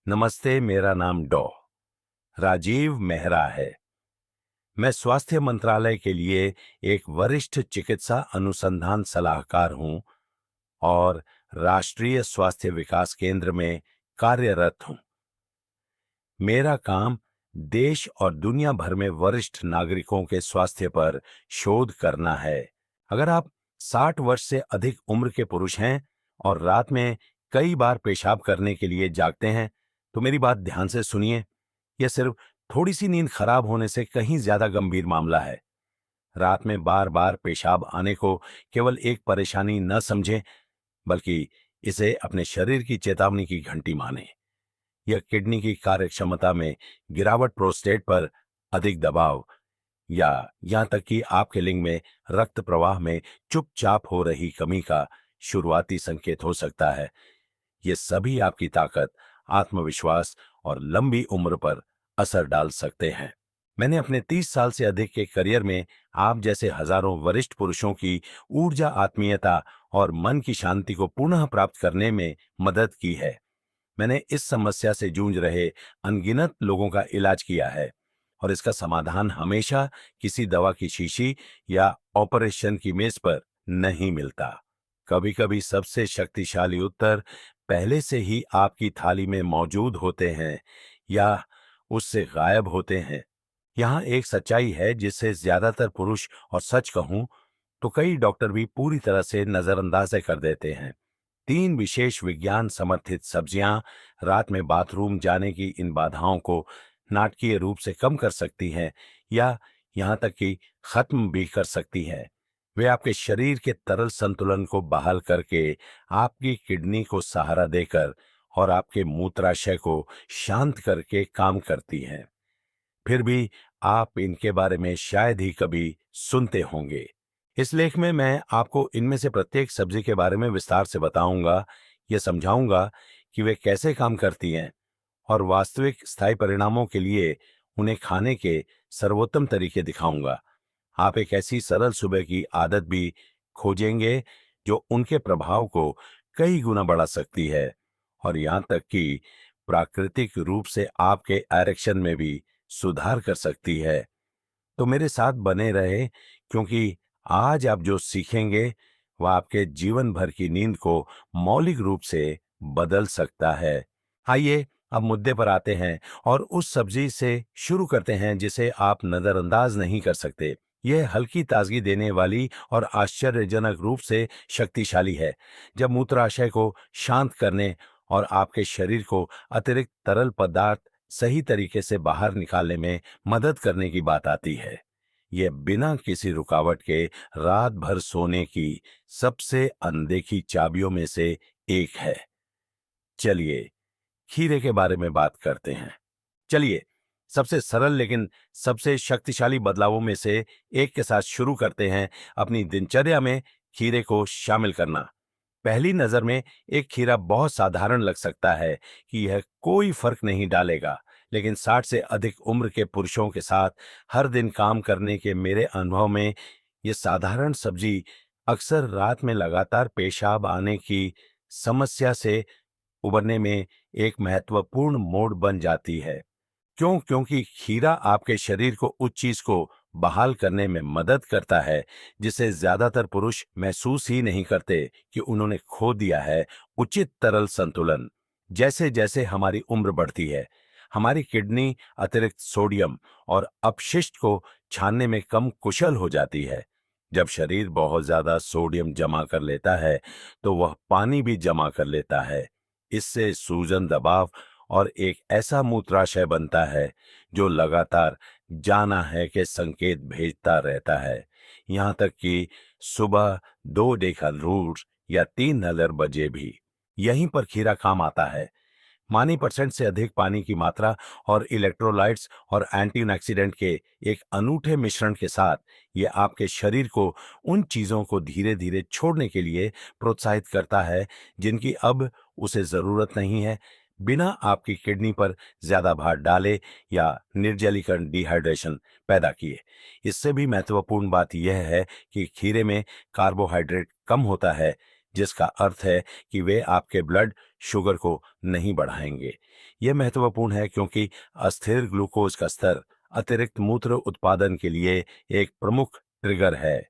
नमस्ते, मेरा नाम राजीव मेहरा है। मैं स्वास्थ्य मंत्रालय के लिए एक वरिष्ठ चिकित्सा अनुसंधान सलाहकार हूं और राष्ट्रीय स्वास्थ्य विकास केंद्र में कार्यरत हूं। मेरा काम देश और दुनिया भर में वरिष्ठ नागरिकों के स्वास्थ्य पर शोध करना है। अगर आप 60 वर्ष से अधिक उम्र के पुरुष हैं और रात में कई बार पेशाब करने के लिए जागते हैं, तो मेरी बात ध्यान से सुनिए। यह सिर्फ थोड़ी सी नींद खराब होने से कहीं ज्यादा गंभीर मामला है। रात में बार बार पेशाब आने को केवल एक परेशानी न समझें, बल्कि इसे अपने शरीर की चेतावनी की घंटी मानें। यह किडनी की कार्यक्षमता में गिरावट, प्रोस्टेट पर अधिक दबाव या यहां तक कि आपके लिंग में रक्त प्रवाह में चुपचाप हो रही कमी का शुरुआती संकेत हो सकता है। ये सभी आपकी ताकत, आत्मविश्वास और लंबी उम्र पर असर डाल सकते हैं। मैंने अपने 30 साल से अधिक के करियर में आप जैसे हजारों वरिष्ठ पुरुषों की ऊर्जा, आत्मीयता और मन की शांति को पुनः प्राप्त करने में मदद की है। मैंने इस समस्या से जूझ रहे अनगिनत लोगों का इलाज किया है और इसका समाधान हमेशा किसी दवा की शीशी या ऑपरेशन की मेज पर नहीं मिलता। कभी-कभी सबसे शक्तिशाली उत्तर पहले से ही आपकी थाली में मौजूद होते हैं या उससे गायब होते हैं। यहाँ एक सच्चाई है जिसे ज्यादातर पुरुष, और सच कहूं तो कई डॉक्टर भी पूरी तरह से नजरअंदाज कर देते हैं। 3 विशेष विज्ञान समर्थित सब्जियां रात में बाथरूम जाने की इन बाधाओं को नाटकीय रूप से कम कर सकती हैं या यहां तक कि खत्म भी कर सकती हैं। वे आपके शरीर के तरल संतुलन को बहाल करके, आपकी किडनी को सहारा देकर और आपके मूत्राशय को शांत करके काम करती हैं। फिर भी आप इनके बारे में शायद ही कभी सुनते होंगे। इस लेख में मैं आपको इनमें से प्रत्येक सब्जी के बारे में विस्तार से बताऊंगा। यह समझाऊंगा कि वे कैसे काम करती हैं और वास्तविक स्थायी परिणामों के लिए उन्हें खाने के सर्वोत्तम तरीके दिखाऊंगा। आप एक ऐसी सरल सुबह की आदत भी खोजेंगे जो उनके प्रभाव को कई गुना बढ़ा सकती है और यहां तक कि प्राकृतिक रूप से आपके एरेक्शन में भी सुधार कर सकती है। तो मेरे साथ बने रहे, क्योंकि आज आप जो सीखेंगे वह आपके जीवन भर की नींद को मौलिक रूप से बदल सकता है। आइए अब मुद्दे पर आते हैं और उस सब्जी से शुरू करते हैं जिसे आप नजरअंदाज नहीं कर सकते। यह हल्की ताजगी देने वाली और आश्चर्यजनक रूप से शक्तिशाली है। जब मूत्राशय को शांत करने और आपके शरीर को अतिरिक्त तरल पदार्थ सही तरीके से बाहर निकालने में मदद करने की बात आती है, यह बिना किसी रुकावट के रात भर सोने की सबसे अनदेखी चाबियों में से एक है। चलिए खीरे के बारे में बात करते हैं। चलिए सबसे सरल लेकिन सबसे शक्तिशाली बदलावों में से एक के साथ शुरू करते हैं, अपनी दिनचर्या में खीरे को शामिल करना। पहली नजर में एक खीरा बहुत साधारण लग सकता है कि यह कोई फर्क नहीं डालेगा, लेकिन 60 से अधिक उम्र के पुरुषों के साथ हर दिन काम करने के मेरे अनुभव में यह साधारण सब्जी अक्सर रात में लगातार पेशाब आने की समस्या से उबरने में एक महत्वपूर्ण मोड़ बन जाती है। क्यों? क्योंकि खीरा आपके शरीर को उस चीज को बहाल करने में मदद करता है जिसे ज्यादातर पुरुष महसूस ही नहीं करते कि उन्होंने खो दिया है, उचित तरल संतुलन। जैसे जैसे हमारी उम्र बढ़ती है, हमारी किडनी अतिरिक्त सोडियम और अपशिष्ट को छानने में कम कुशल हो जाती है। जब शरीर बहुत ज्यादा सोडियम जमा कर लेता है, तो वह पानी भी जमा कर लेता है। इससे सूजन, दबाव और एक ऐसा मूत्राशय बनता है जो लगातार जाना है के संकेत भेजता रहता है, यहां तक कि सुबह 2 डेकन रूट या 3 नलर बजे भी। यहीं पर खीरा काम आता है। मानी परसेंट से अधिक पानी की मात्रा और इलेक्ट्रोलाइट्स और एंटीऑक्सीडेंट के एक अनूठे मिश्रण के साथ ये आपके शरीर को उन चीजों को धीरे धीरे छोड़ने के लिए प्रोत्साहित करता है जिनकी अब उसे जरूरत नहीं है, बिना आपकी किडनी पर ज्यादा भार डाले या निर्जलीकरण, डिहाइड्रेशन पैदा किए। इससे भी महत्वपूर्ण बात यह है कि खीरे में कार्बोहाइड्रेट कम होता है, जिसका अर्थ है कि वे आपके ब्लड शुगर को नहीं बढ़ाएंगे। यह महत्वपूर्ण है क्योंकि अस्थिर ग्लूकोज का स्तर अतिरिक्त मूत्र उत्पादन के लिए एक प्रमुख ट्रिगर है।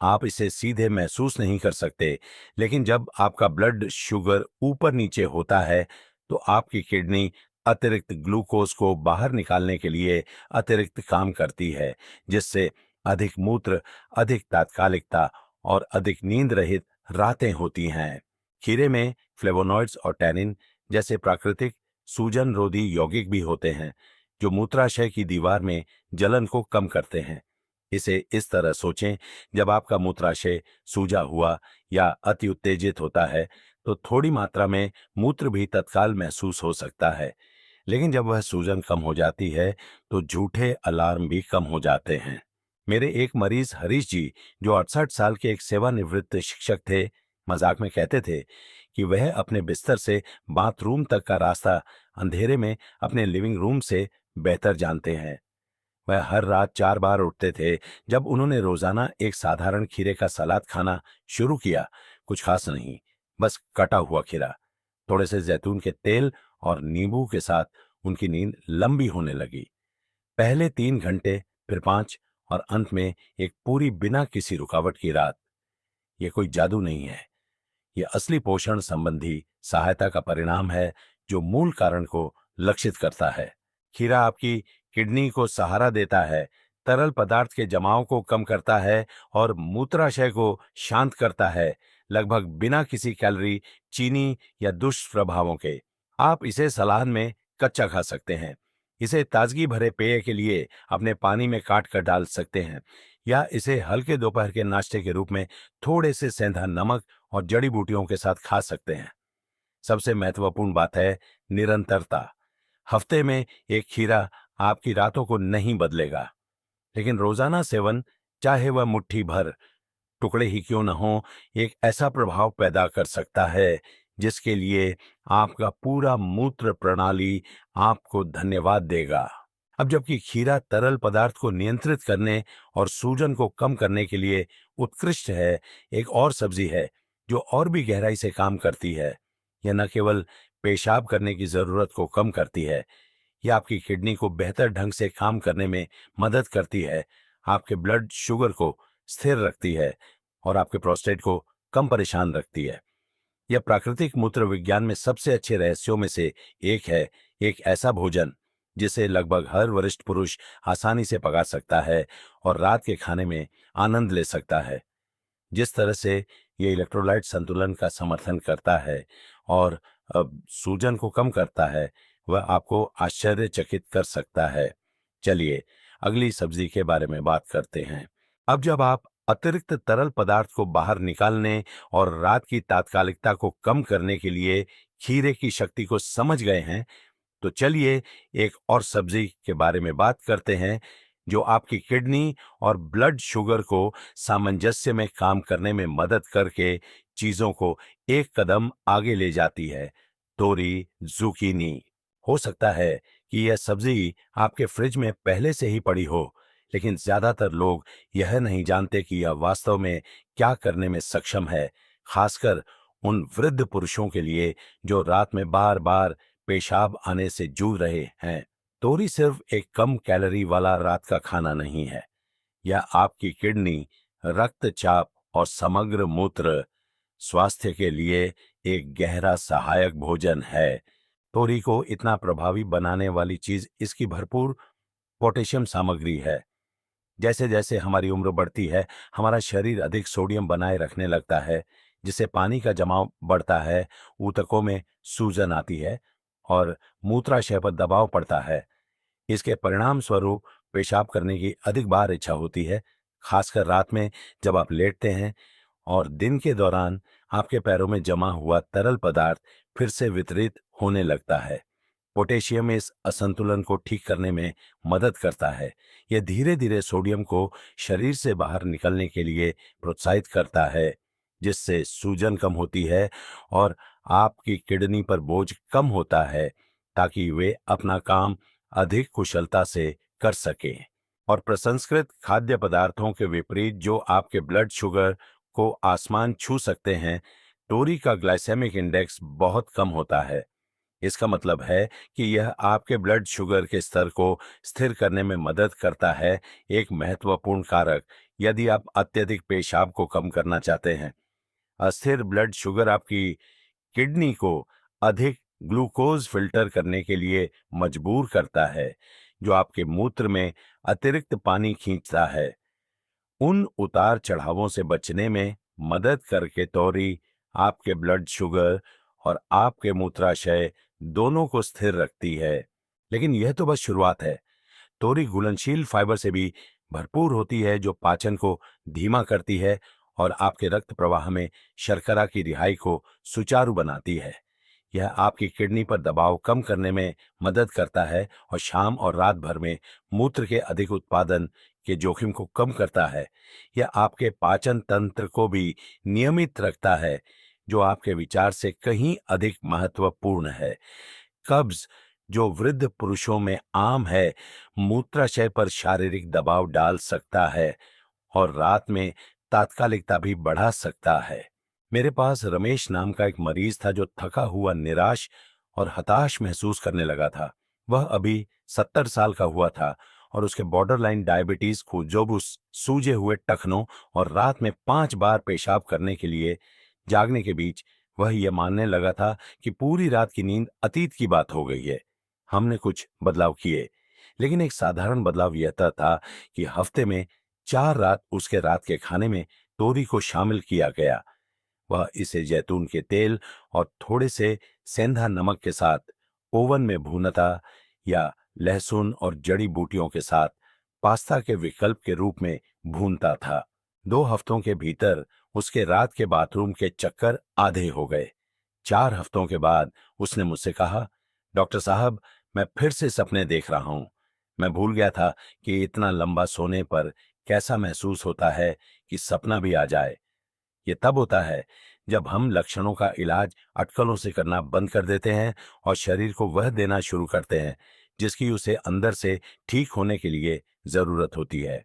आप इसे सीधे महसूस नहीं कर सकते, लेकिन जब आपका ब्लड शुगर ऊपर नीचे होता है तो आपकी किडनी अतिरिक्त ग्लूकोज को बाहर निकालने के लिए अतिरिक्त काम करती है, जिससे अधिक मूत्र, अधिक तात्कालिकता और अधिक नींद रहित रातें होती हैं। खीरे में फ्लेवोनॉइड्स और टैनिन जैसे प्राकृतिक सूजन रोधी यौगिक भी होते हैं, जो मूत्राशय की दीवार में जलन को कम करते हैं। इसे इस तरह सोचें, जब आपका मूत्राशय सूजा हुआ या अति उत्तेजित होता है तो थोड़ी मात्रा में मूत्र भी तत्काल महसूस हो सकता है, लेकिन जब वह सूजन कम हो जाती है तो झूठे अलार्म भी कम हो जाते हैं। मेरे एक मरीज हरीश जी, जो 68 साल के एक सेवानिवृत्त शिक्षक थे, मजाक में कहते थे कि वह अपने बिस्तर से बाथरूम तक का रास्ता अंधेरे में अपने लिविंग रूम से बेहतर जानते हैं। वह हर रात 4 बार उठते थे। जब उन्होंने रोजाना एक साधारण खीरे का सलाद खाना शुरू किया, कुछ खास नहीं, बस कटा हुआ खीरा, थोड़े से जैतून के तेल और नींबू के साथ, उनकी नींद लंबी होने लगी। पहले 3 घंटे, फिर 5, और अंत में एक पूरी बिना किसी रुकावट की रात। ये कोई जादू नहीं है, ये असली पोषण संबंधी सहायता का परिणाम है, जो मूल कारण को लक्षित करता है। खीरा आपकी किडनी को सहारा देता है, तरल पदार्थ के जमाव को कम करता है और मूत्राशय को शांत करता है, लगभग बिना किसी कैलोरी, चीनी या दुष्प्रभावों के। आप इसे सलाद में कच्चा खा सकते हैं, इसे ताजगी भरे पेय के लिए अपने पानी में काट कर डाल सकते हैं, या इसे हल्के दोपहर के नाश्ते के रूप में थोड़े से सेंधा नमक और जड़ी बूटियों के साथ खा सकते हैं। सबसे महत्वपूर्ण बात है निरंतरता। हफ्ते में एक खीरा आपकी रातों को नहीं बदलेगा, लेकिन रोजाना सेवन, चाहे वह मुट्ठी भर टुकड़े ही क्यों न हो, एक ऐसा प्रभाव पैदा कर सकता है जिसके लिए आपका पूरा मूत्र प्रणाली आपको धन्यवाद देगा। अब जबकि खीरा तरल पदार्थ को नियंत्रित करने और सूजन को कम करने के लिए उत्कृष्ट है, एक और सब्जी है जो और भी गहराई से काम करती है। यह न केवल पेशाब करने की जरूरत को कम करती है, यह आपकी किडनी को बेहतर ढंग से काम करने में मदद करती है, आपके ब्लड शुगर को स्थिर रखती है और आपके प्रोस्टेट को कम परेशान रखती है। यह प्राकृतिक मूत्र विज्ञान में सबसे अच्छे रहस्यों में से एक है, एक ऐसा भोजन जिसे लगभग हर वरिष्ठ पुरुष आसानी से पका सकता है और रात के खाने में आनंद ले सकता है। जिस तरह से ये इलेक्ट्रोलाइट संतुलन का समर्थन करता है और सूजन को कम करता है, वह आपको आश्चर्यचकित कर सकता है। चलिए अगली सब्जी के बारे में बात करते हैं। अब जब आप अतिरिक्त तरल पदार्थ को बाहर निकालने और रात की तात्कालिकता को कम करने के लिए खीरे की शक्ति को समझ गए हैं, तो चलिए एक और सब्जी के बारे में बात करते हैं जो आपकी किडनी और ब्लड शुगर को सामंजस्य में काम करने में मदद करके चीजों को एक कदम आगे ले जाती है। तोरी जुकीनी। हो सकता है कि यह सब्जी आपके फ्रिज में पहले से ही पड़ी हो, लेकिन ज्यादातर लोग यह नहीं जानते कि यह वास्तव में क्या करने में सक्षम है, खासकर उन वृद्ध पुरुषों के लिए जो रात में बार बार पेशाब आने से जूझ रहे हैं। तोरी सिर्फ एक कम कैलोरी वाला रात का खाना नहीं है, यह आपकी किडनी, रक्तचाप और समग्र मूत्र स्वास्थ्य के लिए एक गहरा सहायक भोजन है। तोरी को इतना प्रभावी बनाने वाली चीज इसकी भरपूर पोटेशियम सामग्री है। जैसे जैसे हमारी उम्र बढ़ती है, हमारा शरीर अधिक सोडियम बनाए रखने लगता है, जिससे पानी का जमाव बढ़ता है, ऊतकों में सूजन आती है और मूत्राशय पर दबाव पड़ता है। इसके परिणाम स्वरूप पेशाब करने की अधिक बार इच्छा होती है, खासकर रात में जब आप लेटते हैं, और दिन के दौरान आपके पैरों में जमा हुआ तरल पदार्थ फिर से वितरित होने लगता है। पोटेशियम इस असंतुलन को ठीक करने में मदद करता है। यह धीरे धीरे सोडियम को शरीर से बाहर निकलने के लिए प्रोत्साहित करता है, जिससे सूजन कम होती है और आपकी किडनी पर बोझ कम होता है, ताकि वे अपना काम अधिक कुशलता से कर सकें। और प्रसंस्कृत खाद्य पदार्थों के विपरीत जो आपके ब्लड शुगर को आसमान छू सकते हैं, तोरी का ग्लाइसेमिक इंडेक्स बहुत कम होता है। इसका मतलब है कि यह आपके ब्लड शुगर के स्तर को स्थिर करने में मदद करता है, एक महत्वपूर्ण कारक यदि आप अत्यधिक पेशाब को कम करना चाहते हैं। अस्थिर ब्लड शुगर आपकी किडनी को अधिक ग्लूकोज फिल्टर करने के लिए मजबूर करता है, जो आपके मूत्र में अतिरिक्त पानी खींचता है। उन उतार चढ़ावों से बचने में मदद करके तोरी आपके ब्लड शुगर और आपके मूत्राशय दोनों को स्थिर रखती है। लेकिन यह तो बस शुरुआत है। तोरी घुलनशील फाइबर से भी भरपूर होती है, जो पाचन को धीमा करती है और आपके रक्त प्रवाह में शर्करा की रिहाई को सुचारू बनाती है। यह आपकी किडनी पर दबाव कम करने में मदद करता है और शाम और रात भर में मूत्र के अधिक उत्पादन के जोखिम को कम करता है। यह आपके पाचन तंत्र को भी नियमित रखता है, जो आपके विचार से कहीं अधिक महत्वपूर्ण है। कब्ज, जो वृद्ध पुरुषों में आम है, मूत्राशय पर शारीरिक दबाव डाल सकता है और रात में तात्कालिकता भी बढ़ा सकता है। मेरे पास रमेश नाम का एक मरीज था जो थका हुआ, निराश और हताश महसूस करने लगा था। वह अभी 70 साल का हुआ था और उसके बॉर्डरलाइन डायबिटीज, खूजोबुस, सूजे हुए टखनों और रात में 5 बार पेशाब करने के लिए जागने के बीच वह यह मानने लगा था कि पूरी रात की नींद अतीत की बात हो गई है। हमने कुछ बदलाव किए, लेकिन एक साधारण बदलाव यह था कि हफ्ते में 4 रात उसके रात के खाने में तोरी को शामिल किया गया। वह इसे जैतून के तेल और थोड़े से सेंधा नमक के साथ ओवन में भूनता या लहसुन और जड़ी बूटियों के साथ पास्ता के विकल्प के रूप में भूनता था। 2 हफ्तों के भीतर उसके रात के बाथरूम के चक्कर आधे हो गए। 4 हफ्तों के बाद उसने मुझसे कहा, डॉक्टर साहब, मैं फिर से सपने देख रहा हूं। मैं भूल गया था कि इतना लंबा सोने पर कैसा महसूस होता है कि सपना भी आ जाए। ये तब होता है जब हम लक्षणों का इलाज अटकलों से करना बंद कर देते हैं और शरीर को वह देना शुरू करते हैं जिसकी उसे अंदर से ठीक होने के लिए जरूरत होती है।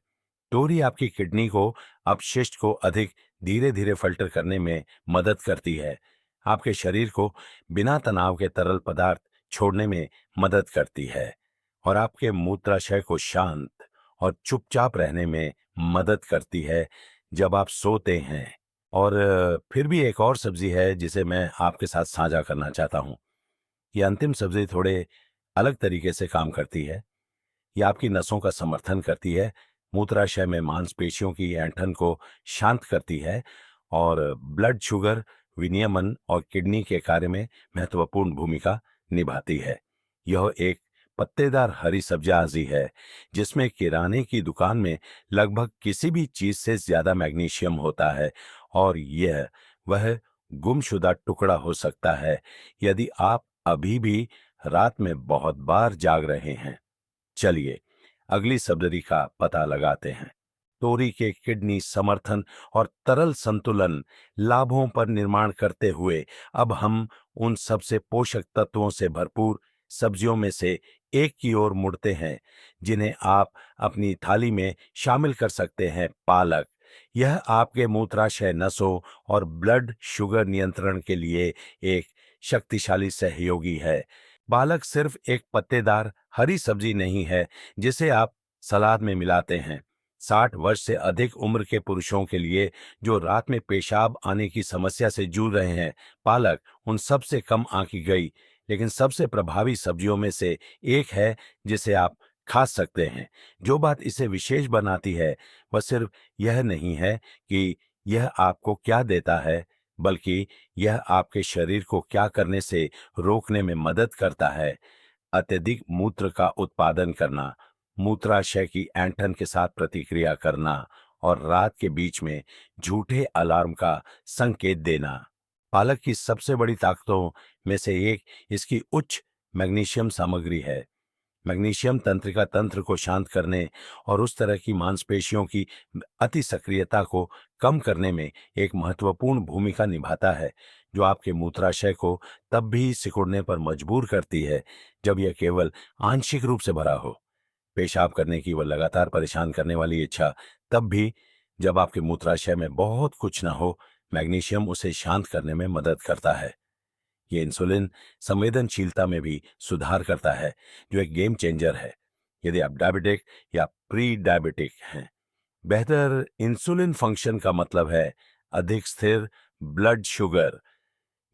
तोरी आपकी किडनी को अपशिष्ट को अधिक धीरे धीरे फिल्टर करने में मदद करती है, आपके शरीर को बिना तनाव के तरल पदार्थ छोड़ने में मदद करती है और आपके मूत्राशय को शांत और चुपचाप रहने में मदद करती है जब आप सोते हैं। और फिर भी एक और सब्जी है जिसे मैं आपके साथ साझा करना चाहता हूँ। ये अंतिम सब्जी थोड़े अलग तरीके से काम करती है। ये आपकी नसों का समर्थन करती है, मूत्राशय में मांसपेशियों की ऐंठन को शांत करती है और ब्लड शुगर विनियमन और किडनी के कार्य में महत्वपूर्ण भूमिका निभाती है। यह एक पत्तेदार हरी सब्जी है जिसमें किराने की दुकान में लगभग किसी भी चीज से ज्यादा मैग्नीशियम होता है और यह वह गुमशुदा टुकड़ा हो सकता है यदि आप अभी भी रात में बहुत बार जाग रहे हैं। चलिए अगली सब्जी का पता लगाते हैं। तोरी के किडनी समर्थन और तरल संतुलन लाभों पर निर्माण करते हुए अब हम उन सबसे पोषक तत्वों से भरपूर सब्जियों में से एक की ओर मुड़ते हैं जिन्हें आप अपनी थाली में शामिल कर सकते हैं। पालक। यह आपके मूत्राशय, नसों और ब्लड शुगर नियंत्रण के लिए एक शक्तिशाली सहयोगी है। पालक सिर्फ एक पत्तेदार हरी सब्जी नहीं है जिसे आप सलाद में मिलाते हैं। 60 वर्ष से अधिक उम्र के पुरुषों के लिए जो रात में पेशाब आने की समस्या से जूझ रहे हैं, पालक उन सबसे कम आंकी गई लेकिन सबसे प्रभावी सब्जियों में से एक है जिसे आप खा सकते हैं। जो बात इसे विशेष बनाती है वह सिर्फ यह नहीं है कि यह आपको क्या देता है, बल्कि यह आपके शरीर को क्या करने से रोकने में मदद करता है। अत्यधिक मूत्र का उत्पादन करना, मूत्राशय की ऐंठन के साथ प्रतिक्रिया करना और रात के बीच में झूठे अलार्म का संकेत देना। पालक की सबसे बड़ी ताकतों में से एक इसकी उच्च मैग्नीशियम सामग्री है। मैग्नीशियम तंत्रिका तंत्र को शांत करने और उस तरह की मांसपेशियों की अति सक्रियता को कम करने में एक महत्वपूर्ण भूमिका निभाता है, जो आपके मूत्राशय को तब भी सिकुड़ने पर मजबूर करती है जब यह केवल आंशिक रूप से भरा हो। पेशाब करने की वह लगातार परेशान करने वाली इच्छा तब भी जब आपके मूत्राशय में बहुत कुछ न हो, मैग्नीशियम उसे शांत करने में मदद करता है। ये इंसुलिन संवेदनशीलता में भी सुधार करता है, जो एक गेम चेंजर है यदि आप डायबिटिक या प्री डायबिटिक हैं। बेहतर इंसुलिन फंक्शन का मतलब है अधिक स्थिर ब्लड शुगर,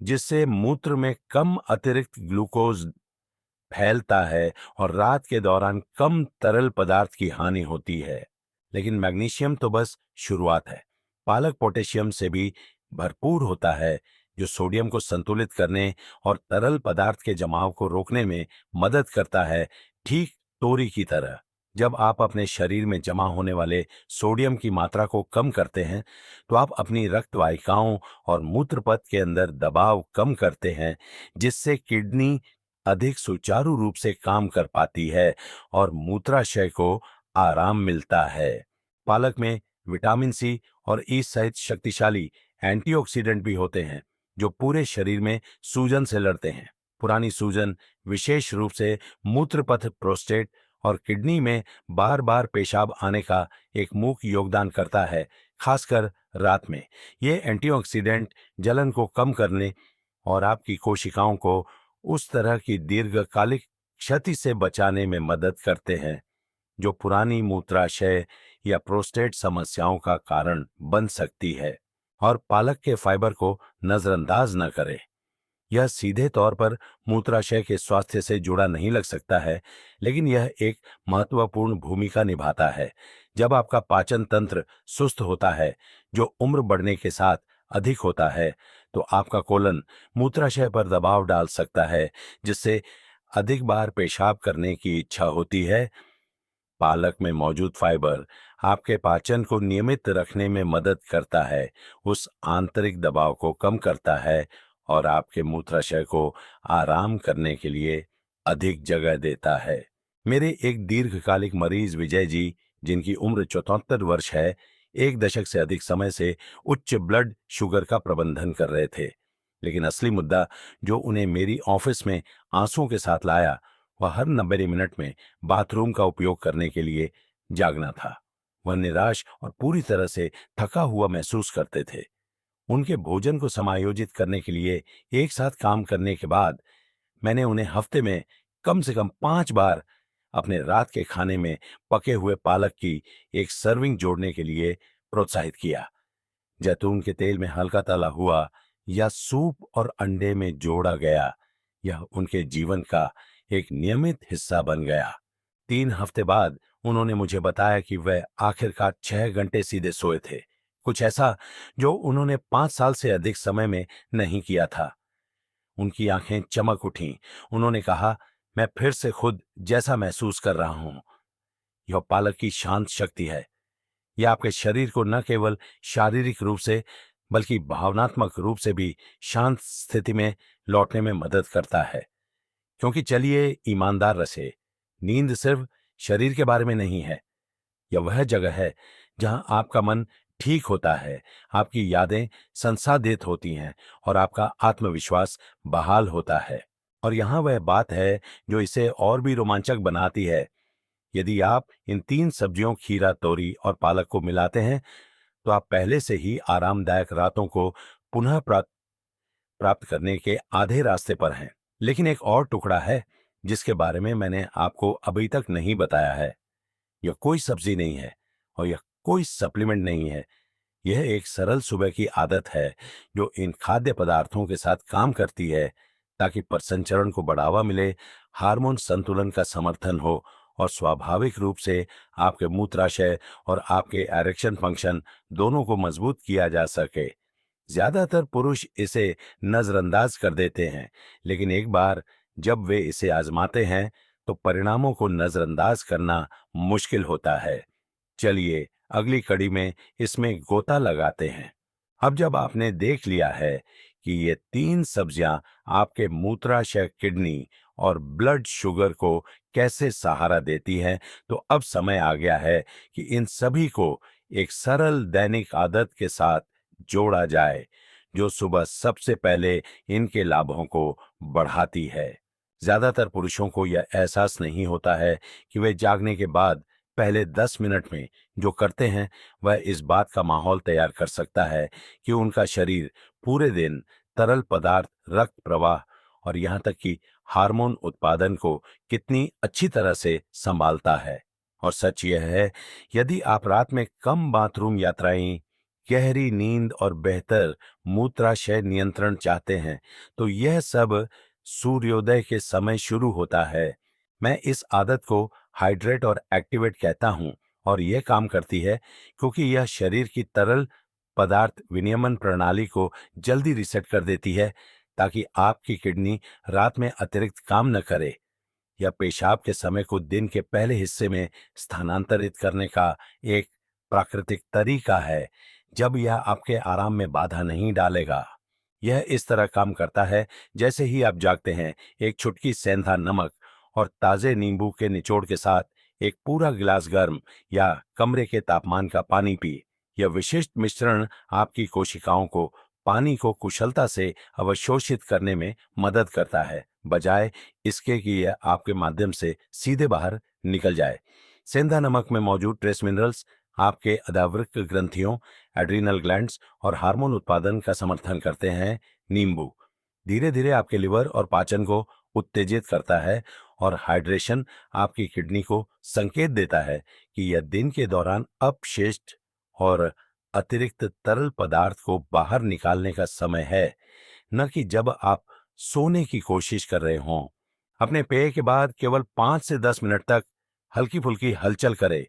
जिससे मूत्र में कम अतिरिक्त ग्लूकोज फैलता है और रात के दौरान कम तरल पदार्थ की हानि होती है। लेकिन मैग्नीशियम तो बस शुरुआत है। पालक पोटेशियम से भी भरपूर होता है, जो सोडियम को संतुलित करने और तरल पदार्थ के जमाव को रोकने में मदद करता है, ठीक तोरी की तरह। जब आप अपने शरीर में जमा होने वाले सोडियम की मात्रा को कम करते हैं, तो आप अपनी रक्त वाहिकाओं और मूत्रपथ के अंदर दबाव कम करते हैं, जिससे किडनी अधिक सुचारू रूप से काम कर पाती है और मूत्राशय को आराम मिलता है। पालक में विटामिन सी और ई सहित शक्तिशाली एंटीऑक्सीडेंट भी होते हैं, जो पूरे शरीर में सूजन से लड़ते हैं। पुरानी सूजन, विशेष रूप से मूत्रपथ, प्रोस्टेट और किडनी में बार बार पेशाब आने का एक मुख्य योगदान करता है, खासकर रात में। ये एंटीऑक्सीडेंट जलन को कम करने और आपकी कोशिकाओं को उस तरह की दीर्घकालिक क्षति से बचाने में मदद करते हैं, जो पुरानी मूत्राशय या प्रोस्टेट समस्याओं का कारण बन सकती है। और पालक के फाइबर को नजरअंदाज न करें। यह सीधे तौर पर मूत्राशय के स्वास्थ्य से जुड़ा नहीं लग सकता है, लेकिन यह एक महत्वपूर्ण भूमिका निभाता है। जब आपका पाचन तंत्र सुस्त होता है, जो उम्र बढ़ने के साथ अधिक होता है, तो आपका कोलन मूत्राशय पर दबाव डाल सकता है, जिससे अधिक बार पेशाब करने की इच्छा होती है। पालक में मौजूद फाइबर आपके पाचन को नियमित रखने में मदद करता है, उस आंतरिक दबाव को कम करता है और आपके मूत्राशय को आराम करने के लिए अधिक जगह देता है। मेरे एक दीर्घकालिक मरीज विजय जी, जिनकी उम्र 74 वर्ष है, 1 दशक से अधिक समय से उच्च ब्लड शुगर का प्रबंधन कर रहे थे। लेकिन असली मुद्दा जो उन्हें मेरी ऑफिस में आंसुओं के साथ लाया, वह हर 90 मिनट में बाथरूम का उपयोग करने के लिए जागना था। वह निराश और पूरी तरह से थका हुआ महसूस करते थे। उनके भोजन को समायोजित करने के लिए एक साथ काम करने के बाद मैंने उन्हें हफ्ते में कम से कम 5 बार अपने रात के खाने में पके हुए पालक की एक सर्विंग जोड़ने के लिए प्रोत्साहित किया। जैतून के तेल में हल्का तला हुआ या सूप और अंडे में जोड़ा गया, यह उनके जीवन का एक नियमित हिस्सा बन गया। 3 हफ्ते बाद उन्होंने मुझे बताया कि वह आखिरकार 6 घंटे सीधे सोए थे, कुछ ऐसा जो उन्होंने 5 साल से अधिक समय में नहीं किया था। उनकी आंखें चमक उठीं। उन्होंने कहा, मैं फिर से खुद जैसा महसूस कर रहा हूं। यह पालक की शांत शक्ति है। यह आपके शरीर को न केवल शारीरिक रूप से बल्कि भावनात्मक रूप से भी शांत स्थिति में लौटने में मदद करता है। क्योंकि चलिए ईमानदार रहे, नींद सिर्फ शरीर के बारे में नहीं है। यह वह जगह है जहां आपका मन ठीक होता है, आपकी यादें संसाधित होती हैं और आपका आत्मविश्वास बहाल होता है। और यहां वह बात है जो इसे और भी रोमांचक बनाती है। यदि आप इन 3 सब्जियों, खीरा, तोरी और पालक को मिलाते हैं, तो आप पहले से ही आरामदायक रातों को पुनः प्राप्त करने के आधे रास्ते पर हैं। लेकिन एक और टुकड़ा है जिसके बारे में मैंने आपको अभी तक नहीं बताया है। यह कोई सब्जी नहीं है और यह कोई सप्लीमेंट नहीं है। यह एक सरल सुबह की आदत है जो इन खाद्य पदार्थों के साथ काम करती है ताकि प्रसंचरण को बढ़ावा मिले, हार्मोन संतुलन का समर्थन हो और स्वाभाविक रूप से आपके मूत्राशय और आपके एरेक्शन फंक्शन दोनों को मजबूत किया जा सके। ज्यादातर पुरुष इसे नजरअंदाज कर देते हैं, लेकिन एक बार जब वे इसे आजमाते हैं तो परिणामों को नजरअंदाज करना मुश्किल होता है। चलिए अगली कड़ी में इसमें गोता लगाते हैं। अब जब आपने देख लिया है कि ये 3 सब्जियां आपके मूत्राशय, किडनी और ब्लड शुगर को कैसे सहारा देती हैं, तो अब समय आ गया है कि इन सभी को एक सरल दैनिक आदत के साथ जोड़ा जाए, जो सुबह सबसे पहले इनके लाभों को बढ़ाती है। ज्यादातर पुरुषों को यह एहसास नहीं होता है कि वे जागने के बाद पहले 10 मिनट में जो करते हैं, वह इस बात का माहौल तैयार कर सकता है कि उनका शरीर पूरे दिन तरल पदार्थ रक्त प्रवाह और यहाँ तक कि हार्मोन उत्पादन को कितनी अच्छी तरह से संभालता है। और सच यह है, यदि आप रात में कम बाथरूम यात्राएं, गहरी नींद और बेहतर मूत्राशय नियंत्रण चाहते हैं, तो यह सब सूर्योदय के समय शुरू होता है। मैं इस आदत को हाइड्रेट और एक्टिवेट कहता हूं और यह काम करती है क्योंकि यह शरीर की तरल पदार्थ विनियमन प्रणाली को जल्दी रीसेट कर देती है ताकि आपकी किडनी रात में अतिरिक्त काम न करे। यह पेशाब के समय को दिन के पहले हिस्से में स्थानांतरित करने का एक प्राकृतिक तरीका है, जब यह आपके आराम में बाधा नहीं डालेगा। यह इस तरह काम करता है, जैसे ही आप जागते हैं, एक चुटकी सेंधा नमक और ताजे नींबू के निचोड़ के साथ एक पूरा गिलास गर्म या कमरे के तापमान का पानी पी। यह विशिष्ट मिश्रण आपकी कोशिकाओं को पानी को कुशलता से अवशोषित करने में मदद करता है, बजाय इसके कि यह आपके माध्यम से सीधे बाहर निकल जाए। सेंधा नमक में मौजूद ट्रेस मिनरल्स आपके अधावृक्क ग्रंथियों, एड्रिनल ग्लैंड्स और हार्मोन उत्पादन का समर्थन करते हैं। नींबू धीरे धीरे आपके लिवर और पाचन को उत्तेजित करता है और हाइड्रेशन आपकी किडनी को संकेत देता है कि यह दिन के दौरान अपशिष्ट और अतिरिक्त तरल पदार्थ को बाहर निकालने का समय है, न कि जब आप सोने की कोशिश कर रहे हों। अपने पेय के बाद केवल 5 से 10 मिनट तक हल्की फुल्की हलचल करें।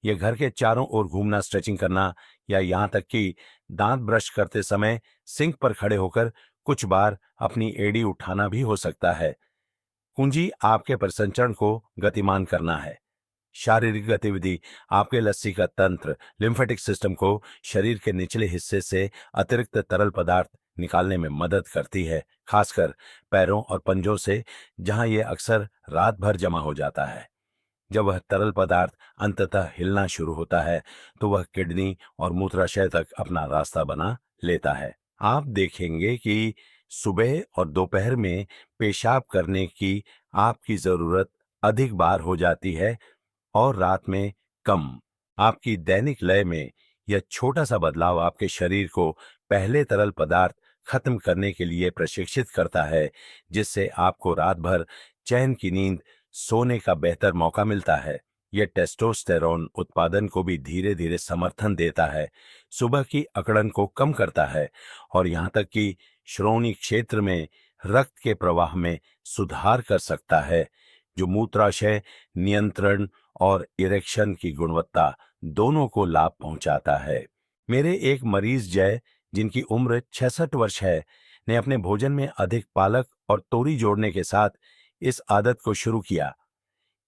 यह घर के चारों ओर घूमना, स्ट्रेचिंग करना या यहाँ तक कि दांत ब्रश करते समय सिंक पर खड़े होकर कुछ बार अपनी एड़ी उठाना भी हो सकता है। कुंजी आपके परिसंचरण को गतिमान करना है। शारीरिक गतिविधि आपके लसीका तंत्र, लिम्फेटिक सिस्टम को शरीर के निचले हिस्से से अतिरिक्त तरल पदार्थ निकालने में मदद करती है, खासकर पैरों और पंजों से, जहां यह अक्सर रात भर जमा हो जाता है। जब वह तरल पदार्थ अंततः हिलना शुरू होता है, तो वह किडनी और मूत्राशय तक अपना रास्ता बना लेता है। आप देखेंगे कि सुबह और दोपहर में पेशाब करने की आपकी जरूरत अधिक बार हो जाती है और रात में कम। आपकी दैनिक लय में यह छोटा सा बदलाव आपके शरीर को पहले तरल पदार्थ खत्म करने के लिए प्रशिक्षित करता है, जिससे आपको रात भर चैन की नींद सोने का बेहतर मौका मिलता है। यह टेस्टोस्टेरोन उत्पादन को भी धीरे धीरे समर्थन देता है, सुबह की अकड़न को कम करता है और यहाँ तक कि श्रोणि क्षेत्र में रक्त के प्रवाह में सुधार कर सकता है, जो मूत्राशय नियंत्रण और इरेक्शन की गुणवत्ता दोनों को लाभ पहुंचाता है। मेरे एक मरीज जय, जिनकी उम्र 66 वर्ष है, ने अपने भोजन में अधिक पालक और तोरी जोड़ने के साथ इस आदत को शुरू किया।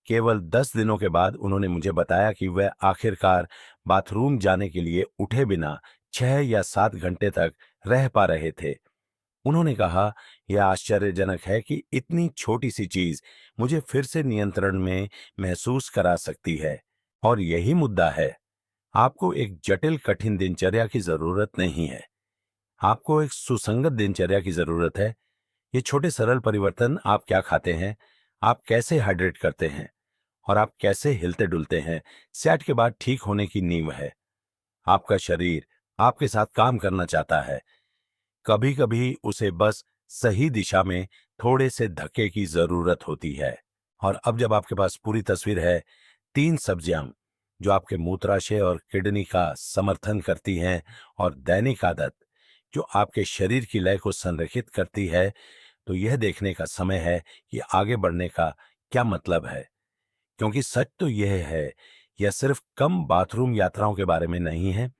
केवल 10 दिनों के बाद उन्होंने मुझे बताया कि वह आखिरकार बाथरूम जाने के लिए उठे बिना 6 या 7 घंटे तक रह पा रहे थे। उन्होंने कहा, यह आश्चर्यजनक है कि इतनी छोटी सी चीज मुझे फिर से नियंत्रण में महसूस करा सकती है। और यही मुद्दा है, आपको एक जटिल कठिन दिनचर्या की जरूरत नहीं है, आपको एक सुसंगत दिनचर्या की जरूरत है। ये छोटे सरल परिवर्तन, आप क्या खाते हैं, आप कैसे हाइड्रेट करते हैं और आप कैसे हिलते डुलते हैं, सेट के बाद ठीक होने की नींव है। आपका शरीर आपके साथ काम करना चाहता है, कभी कभी उसे बस सही दिशा में थोड़े से धक्के की जरूरत होती है। और अब जब आपके पास पूरी तस्वीर है, 3 सब्जियां जो आपके मूत्राशय और किडनी का समर्थन करती हैं और दैनिक आदत जो आपके शरीर की लय को संरेखित करती है, तो यह देखने का समय है कि आगे बढ़ने का क्या मतलब है। क्योंकि सच तो यह है, यह सिर्फ कम बाथरूम यात्राओं के बारे में नहीं है।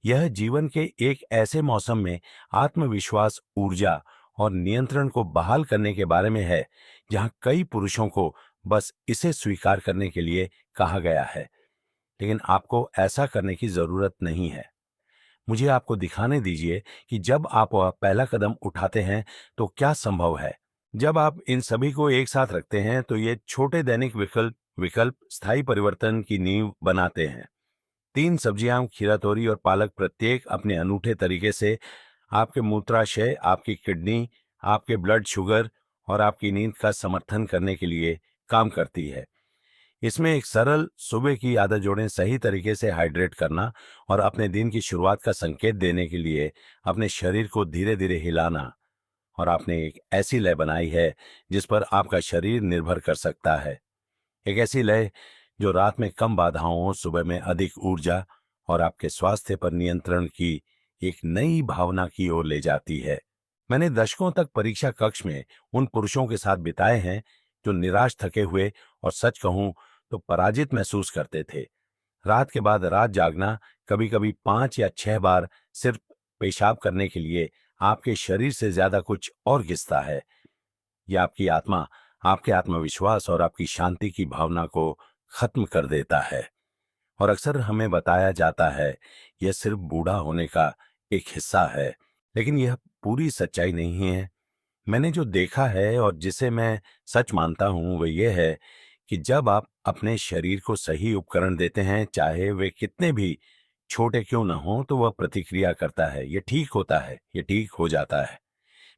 यह जीवन के एक ऐसे मौसम में आत्मविश्वास, ऊर्जा और नियंत्रण को बहाल करने के बारे में है, जहां कई पुरुषों को बस इसे स्वीकार करने के लिए कहा गया है, लेकिन आपको ऐसा करने की जरूरत नहीं है। मुझे आपको दिखाने दीजिए कि जब आप वह पहला कदम उठाते हैं तो क्या संभव है। जब आप इन सभी को एक साथ रखते हैं, तो ये छोटे दैनिक विकल्प स्थायी परिवर्तन की नींव बनाते हैं। 3 सब्जियां, खीरा, तोरी और पालक, प्रत्येक अपने अनूठे तरीके से आपके मूत्राशय, आपकी किडनी, आपके ब्लड शुगर और आपकी नींद का समर्थन करने के लिए काम करती है। इसमें एक सरल सुबह की आदत जोड़ें, सही तरीके से हाइड्रेट करना और अपने दिन की शुरुआत का संकेत देने के लिए अपने शरीर को धीरे धीरे हिलाना। और आपने एक ऐसी लय बनाई है जिस पर आपका शरीर निर्भर कर सकता है। एक ऐसी लय जो रात में कम बाधाओं, सुबह में अधिक ऊर्जा और आपके स्वास्थ्य पर नियंत्रण की एक नई भावना की ओर ले जाती है। मैंने दशकों तक परीक्षा कक्ष में उन पुरुषों के साथ बिताए हैं जो निराश, थके हुए और सच कहूं तो पराजित महसूस करते थे। रात के बाद रात जागना, कभी कभी 5 या 6 बार सिर्फ पेशाब करने के लिए, आपके शरीर से ज्यादा कुछ और घिसता है। यह आपकी आत्मा, आपके आत्मविश्वास और आपकी शांति की भावना को खत्म कर देता है। और अक्सर हमें बताया जाता है यह सिर्फ बूढ़ा होने का एक हिस्सा है, लेकिन यह पूरी सच्चाई नहीं है। मैंने जो देखा है और जिसे मैं सच मानता हूं वह यह है कि जब आप अपने शरीर को सही उपकरण देते हैं, चाहे वे कितने भी छोटे क्यों ना हो, तो वह प्रतिक्रिया करता है। यह ठीक होता है, यह ठीक हो जाता है।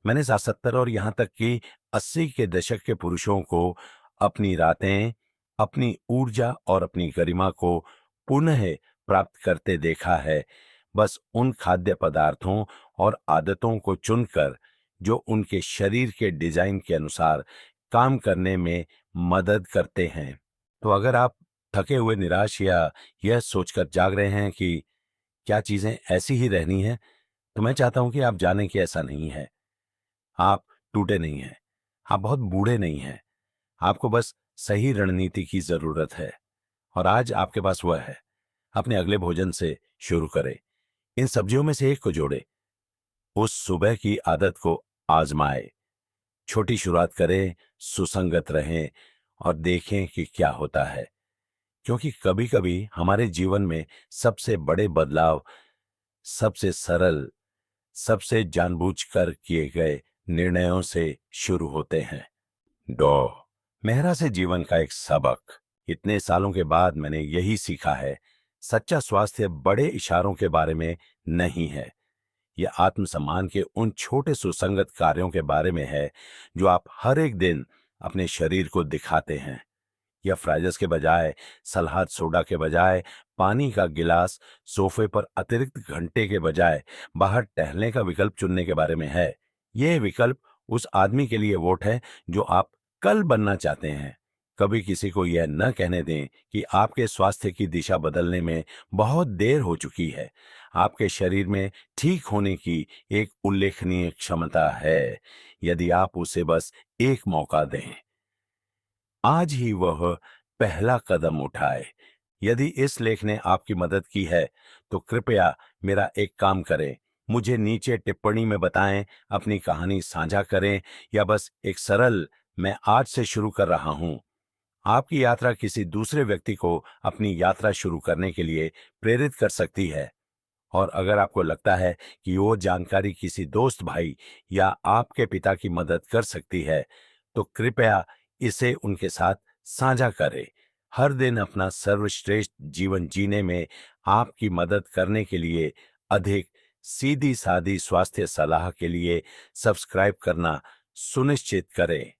मैंने 70 और यहां तक कि 80 के दशक के पुरुषों को अपनी रातें, अपनी ऊर्जा और अपनी गरिमा को पुनः प्राप्त करते देखा है, बस उन खाद्य पदार्थों और आदतों को चुनकर जो उनके शरीर के डिजाइन के अनुसार काम करने में मदद करते हैं। तो अगर आप थके हुए, निराश या यह सोचकर जाग रहे हैं कि क्या चीजें ऐसी ही रहनी हैं, तो मैं चाहता हूं कि आप जानें कि ऐसा नहीं है। आप टूटे नहीं हैं, आप बहुत बूढ़े नहीं हैं। आपको बस सही रणनीति की जरूरत है और आज आपके पास वह है। अपने अगले भोजन से शुरू करें, इन सब्जियों में से एक को जोड़े, उस सुबह की आदत को आजमाए, छोटी शुरुआत करें, सुसंगत रहें और देखें कि क्या होता है। क्योंकि कभी कभी हमारे जीवन में सबसे बड़े बदलाव सबसे सरल, सबसे जानबूझकर किए गए निर्णयों से शुरू होते हैं। डॉ मेहरा से जीवन का एक सबक। इतने सालों के बाद मैंने यही सीखा है, सच्चा स्वास्थ्य बड़े इशारों के बारे में नहीं है। यह आत्मसम्मान के उन छोटे सुसंगत कार्यों के बारे में है जो आप हर एक दिन अपने शरीर को दिखाते हैं। या फ्राइजस के बजाय, सलाद सोडा के बजाय पानी का गिलास, सोफे पर अतिरिक्त घंटे के बजाय बाहर टहलने का विकल्प चुनने के बारे में है। यह विकल्प उस आदमी के लिए वोट है जो आप कल बनना चाहते हैं। कभी किसी को यह न कहने दें कि आपके स्वास्थ्य की दिशा बदलने में बहुत देर हो चुकी है। आपके शरीर में ठीक होने की एक उल्लेखनीय क्षमता है, यदि आप उसे बस एक मौका दें। आज ही वह पहला कदम उठाए। यदि इस लेख ने आपकी मदद की है तो कृपया मेरा एक काम करें, मुझे नीचे टिप्पणी में बताएं, अपनी कहानी साझा करें या बस एक सरल मैं आज से शुरू कर रहा हूं। आपकी यात्रा किसी दूसरे व्यक्ति को अपनी यात्रा शुरू करने के लिए प्रेरित कर सकती है। और अगर आपको लगता है कि वो जानकारी किसी दोस्त, भाई या आपके पिता की मदद कर सकती है, तो कृपया इसे उनके साथ साझा करें। हर दिन अपना सर्वश्रेष्ठ जीवन जीने में आपकी मदद करने के लिए अधिक सीधी सादी स्वास्थ्य सलाह के लिए सब्सक्राइब करना सुनिश्चित करें।